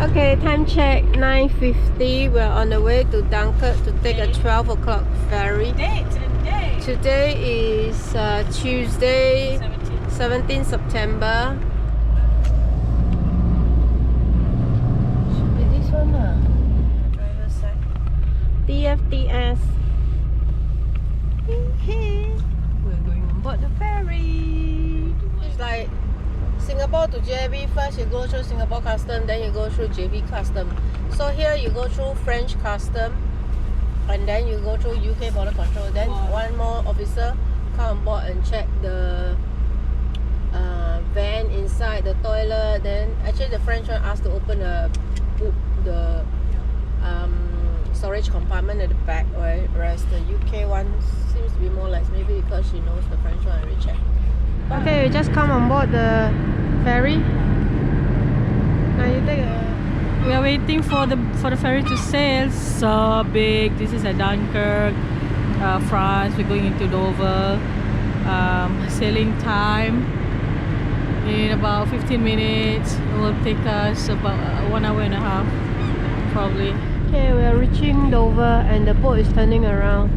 Okay, time check 9:50. We're on the way to Dunkirk to take a 12 o'clock ferry. Today is Tuesday, 17th September. Should be this one, driver's side. DFDS. We're going on board the ferry. It's like Singapore to JB. First you go through Singapore custom, then you go through JB custom. So here you go through French custom, and then you go through UK border control. Then one more officer come on board and check the van inside, the toilet. Then actually the French one asked to open the storage compartment at the back, right? Whereas the UK one seems to be more like maybe because she knows the French one already checked. Okay, we just come on board the ferry. Now you take a... We are waiting for the ferry to sail. So big. This is a Dunkirk, France. We're going into Dover. Sailing time in about 15 minutes. It will take us about 1 hour and a half, probably. Okay, we are reaching Dover and the boat is turning around.